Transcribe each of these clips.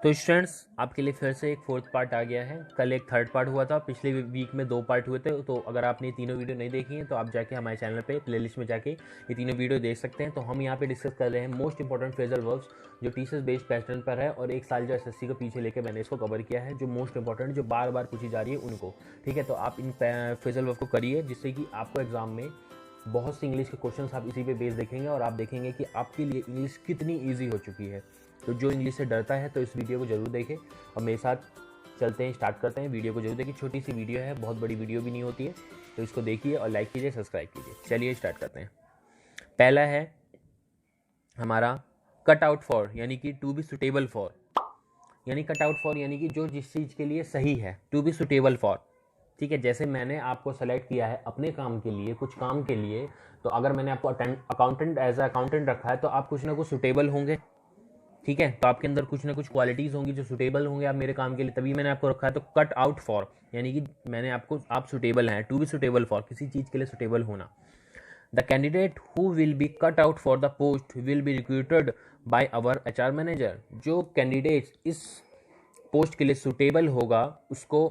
तो स्टूडेंट्स आपके लिए फिर से एक फोर्थ पार्ट आ गया है। कल एक थर्ड पार्ट हुआ था, पिछले वीक में 2 पार्ट हुए थे। तो अगर आपने तीनों वीडियो नहीं देखी हैं तो आप जाके हमारे चैनल पे प्लेलिस्ट में जाके ये तीनों वीडियो देख सकते हैं। तो हम यहाँ पे डिस्कस कर रहे हैं मोस्ट इंपॉर्टेंट फ्रेजल वर्ब्स जो टीचर्स बेस्ड पैटर्न पर है और एक साल जो एसएससी को पीछे लेकर मैंने इसको कवर किया है, जो मोस्ट इंपॉर्टेंट जो बार बार पूछी जा रही है उनको। ठीक है, तो आप इन फ्रेजल वर्ब को करिए जिससे कि आपको एग्जाम में बहुत सी इंग्लिश के क्वेश्चंस आप इसी पे बेस देखेंगे और आप देखेंगे कि आपके लिए इंग्लिश कितनी ईजी हो चुकी है। तो जो इंग्लिश से डरता है तो इस वीडियो को जरूर देखें और मेरे साथ चलते हैं, स्टार्ट करते हैं। वीडियो को जरूर देखिए, छोटी सी वीडियो है, बहुत बड़ी वीडियो भी नहीं होती है। तो इसको देखिए और लाइक कीजिए, सब्सक्राइब कीजिए। चलिए स्टार्ट करते हैं। पहला है हमारा कट आउट फॉर, यानी कि टू बी सुटेबल फॉर। यानी कट आउट फॉर यानी कि जो जिस चीज़ के लिए सही है, टू बी सुटेबल फॉर। ठीक है, जैसे मैंने आपको सेलेक्ट किया है अपने काम के लिए, कुछ काम के लिए, तो अगर मैंने आपको अकाउंटेंट एज अकाउंटेंट रखा है तो आप कुछ ना कुछ सुटेबल होंगे। ठीक है, तो आपके अंदर कुछ ना कुछ क्वालिटीज़ होंगी जो सुटेबल होंगे आप मेरे काम के लिए, तभी मैंने आपको रखा है। तो कट आउट फॉर यानी कि मैंने आपको, आप सुटेबल हैं, टू बी सुटेबल फॉर, किसी चीज़ के लिए सुटेबल होना। The candidate who will be cut out for the post will be recruited by our HR manager. जो कैंडिडेट इस पोस्ट के लिए सुटेबल होगा उसको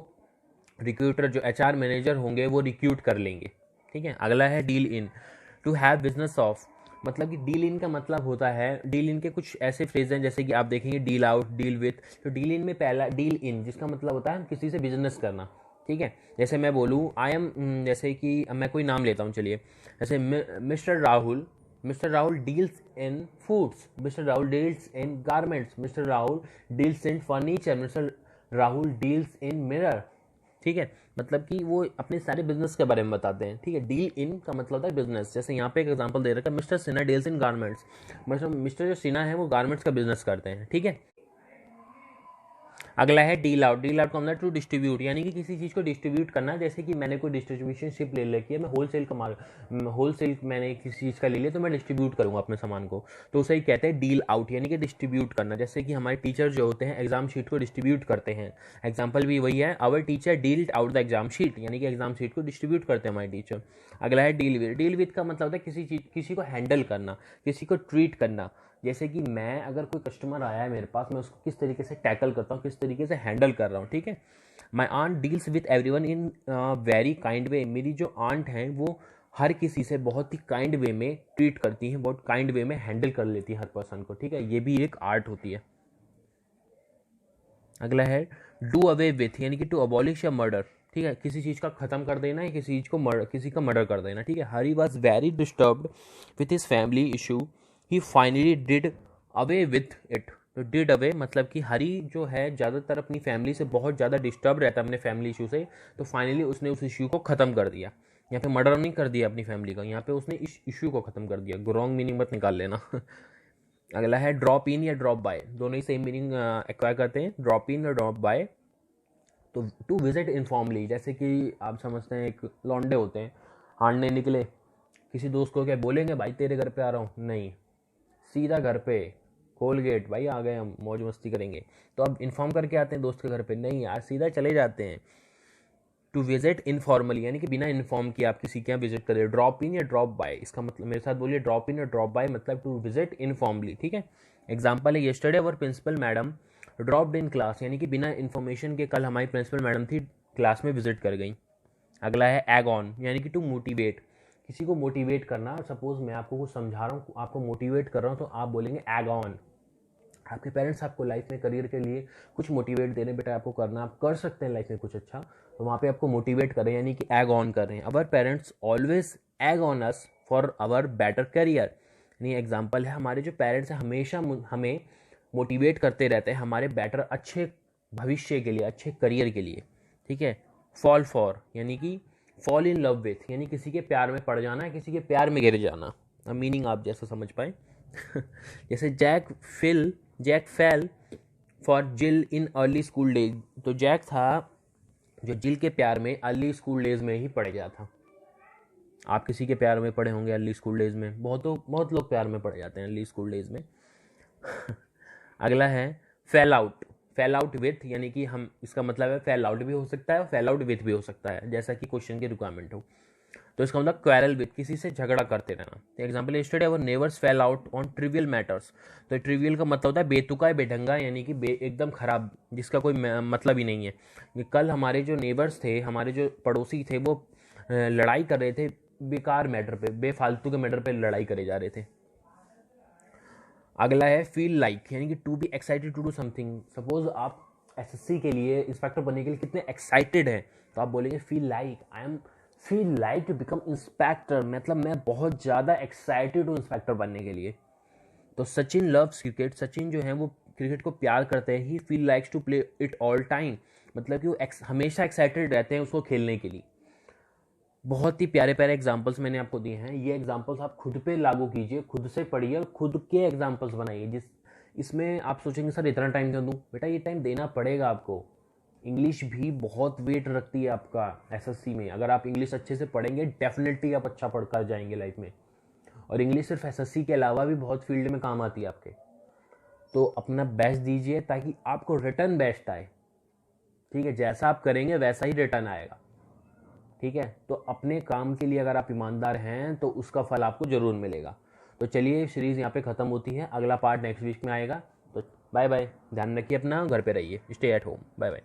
रिक्रूटर, जो एचआर मैनेजर होंगे, वो रिक्रूट कर लेंगे। ठीक है, अगला है deal in, to have business of. मतलब कि डील इन का मतलब होता है, डील इन के कुछ ऐसे फ्रेज हैं जैसे कि आप देखेंगे डील आउट, डील विथ। तो डील इन में पहला डील इन जिसका मतलब होता है किसी से बिजनेस करना। ठीक है, जैसे मैं बोलूँ आई एम, जैसे कि मैं कोई नाम लेता हूँ, चलिए जैसे mister Rahul deals in foods, mister Rahul deals in garments, mister Rahul deals in furniture, mister Rahul deals in mirror. ठीक है, मतलब कि वो अपने सारे बिजनेस के बारे में बताते हैं। ठीक है, डील इन का मतलब होता है बिजनेस। जैसे यहाँ पे एक एग्जांपल दे रखा है, mister Sinha deals in garments. मतलब मिस्टर जो सिन्हा है वो गारमेंट्स का बिजनेस करते हैं। ठीक है, अगला है डील आउट। डील आउट का मतलब टू डिस्ट्रीब्यूट, यानी कि किसी चीज़ को डिस्ट्रीब्यूट करना। जैसे कि मैंने कोई डिस्ट्रीब्यूशन शिप ले रखी है, मैं होलसेल मैंने किसी चीज़ का ले लिया तो मैं डिस्ट्रीब्यूट करूँगा अपने सामान को, तो उसे ही कहते हैं डील आउट, यानी कि डिस्ट्रीब्यूट करना। जैसे कि हमारे टीचर जो होते हैं एग्जाम शीट को डिस्ट्रीब्यूट करते हैं, एग्जाम्पल भी वही है, our teacher dealed out the exam sheet, यानी कि एग्जाम शीट को डिस्ट्रीब्यूट करते हैं हमारे टीचर। अगला है डील विद। डील विद का मतलब होता है किसी को हैंडल करना, किसी को ट्रीट करना। जैसे कि मैं, अगर कोई कस्टमर आया है मेरे पास, मैं उसको किस तरीके से टैकल करता हूँ, किस तरीके से हैंडल कर रहा हूँ। ठीक है, my aunt deals with everyone in very kind way. मेरी जो आंट हैं वो हर किसी से बहुत ही काइंड वे में ट्रीट करती हैं, बहुत काइंड वे में हैंडल कर लेती है हर पर्सन को। ठीक है, ये भी एक आर्ट होती है। अगला है डू अवे विथ, यानी कि टू अबॉलिश या मर्डर। ठीक है, किसी चीज़ का खत्म कर देना या किसी का मर्डर कर देना। ठीक है, Hari was very disturbed with his family issue, he finally did away with it. तो डिड अवे मतलब कि हरी जो है ज़्यादातर अपनी फैमिली से बहुत ज़्यादा डिस्टर्ब रहता है अपने फैमिली इशू से, तो फाइनली उसने उस इशू को ख़त्म कर दिया। यहाँ पे मर्डर नहीं कर दिया अपनी फैमिली का, यहाँ पे उसने इस इशू को ख़त्म कर दिया। रॉन्ग मीनिंग मत निकाल लेना। अगला है ड्रॉप इन या ड्रॉप बाय, दोनों ही सेम मीनिंग एक्वायर करते हैं, ड्रॉप इन और ड्रॉप बाय। तो टू विजिट इनफॉर्मली, जैसे कि आप समझते हैं एक लौंडे होते हैं, हारने निकले, किसी दोस्त को क्या बोलेंगे भाई तेरे घर पे आ रहा हूँ, नहीं, सीधा घर पे खोल गेट, भाई आ गए हम मौज मस्ती करेंगे। तो अब इन्फॉर्म करके आते हैं दोस्त के घर पे, नहीं यार सीधा चले जाते हैं। टू विजिट इनफॉर्मली यानी कि बिना इन्फॉर्म किए आप किसी के यहाँ विजिट करें। ड्रॉप इन या ड्रॉप बाय, इसका मतलब मेरे साथ बोलिए, ड्रॉप इन या ड्रॉप बाय मतलब टू विजिट इनफॉर्मली। ठीक है, एग्जाम्पल है yesterday our principal madam dropped in class, यानी कि बिना इन्फॉर्मेशन के कल हमारी प्रिंसिपल मैडम थी क्लास में विजिट कर गई। अगला है एग ऑन, यानी कि टू मोटिवेट, किसी को मोटिवेट करना। सपोज मैं आपको कुछ समझा रहा हूँ, आपको मोटिवेट कर रहा हूँ, तो आप बोलेंगे एग ऑन। आपके पेरेंट्स आपको लाइफ में करियर के लिए कुछ मोटिवेट दे रहे हैं, बेटा आपको करना, आप कर सकते हैं लाइफ में कुछ अच्छा, तो वहाँ पे आपको मोटिवेट कर रहे हैं, यानी कि एग ऑन कर रहे हैं। Our parents always egg on us for our better career, यानी एग्जाम्पल है हमारे जो पेरेंट्स हैं हमेशा हमें मोटिवेट करते रहते हैं हमारे बेटर, अच्छे भविष्य के लिए, अच्छे करियर के लिए। ठीक है, फॉल फॉर यानी कि फॉल इन लव विथ, यानी किसी के प्यार में पड़ जाना, किसी के प्यार में गिर जाना। अब मीनिंग आप जैसा समझ पाए। जैसे जैक फेल फॉर जिल इन अर्ली स्कूल डेज, तो जैक था जो जिल के प्यार में अर्ली स्कूल डेज में ही पड़ गया था। आप किसी के प्यार में पड़े होंगे अर्ली स्कूल डेज में, बहुत लोग प्यार में पड़ जाते हैं अर्ली स्कूल डेज में। अगला है फेल आउट विथ, यानी कि हम, इसका मतलब है फेल आउट भी हो सकता है और फेल आउट विथ भी हो सकता है, जैसा कि क्वेश्चन की रिक्वायरमेंट हो। तो इसका मतलब क्वेरल विद, किसी से झगड़ा करते रहना। Example yesterday our neighbours fell out on trivial matters. तो ट्रिवियल का मतलब होता है बेतुका, बेढंगा, यानी कि एकदम खराब, जिसका कोई मतलब ही नहीं है। ये कल हमारे जो नेबर्स थे, हमारे जो पड़ोसी थे, वो लड़ाई कर रहे थे बेकार मैटर पे, बेफालतू के मैटर पे लड़ाई करे जा रहे थे। अगला है फील लाइक, यानी कि to be excited to do something. Suppose आप एसएससी के लिए, इंस्पेक्टर बनने के लिए कितने एक्साइटेड हैं, तो आप बोलेंगे feel like, I am feel like to become inspector, मतलब मैं बहुत ज़्यादा एक्साइटेड हूँ इंस्पेक्टर बनने के लिए। तो सचिन लव्स क्रिकेट, सचिन जो है वो क्रिकेट को प्यार करते हैं। He feel likes to play it all time, मतलब कि वो हमेशा एक्साइटेड रहते हैं उसको खेलने के लिए। बहुत ही प्यारे प्यारे एग्जाम्पल्स मैंने आपको दिए हैं। ये एग्जाम्पल्स आप खुद पे लागू कीजिए, खुद से पढ़िए और खुद के एग्जाम्पल्स बनाइए। इसमें आप सोचेंगे सर इतना टाइम क्यों दूँ, बेटा ये टाइम देना पड़ेगा आपको। इंग्लिश भी बहुत वेट रखती है आपका एसएससी में। अगर आप इंग्लिश अच्छे से पढ़ेंगे डेफिनेटली आप अच्छा पढ़ कर जाएंगे लाइफ में। और इंग्लिश सिर्फ एसएससी के अलावा भी बहुत फील्ड में काम आती है आपके। तो अपना बेस्ट दीजिए ताकि आपको रिटर्न बेस्ट आए। ठीक है, जैसा आप करेंगे वैसा ही रिटर्न आएगा। ठीक है, तो अपने काम के लिए अगर आप ईमानदार हैं तो उसका फल आपको ज़रूर मिलेगा। तो चलिए सीरीज़ यहाँ पे ख़त्म होती है, अगला पार्ट नेक्स्ट वीक में आएगा। तो बाय बाय, ध्यान रखिए अपना, घर पे रहिए, stay at home, bye bye.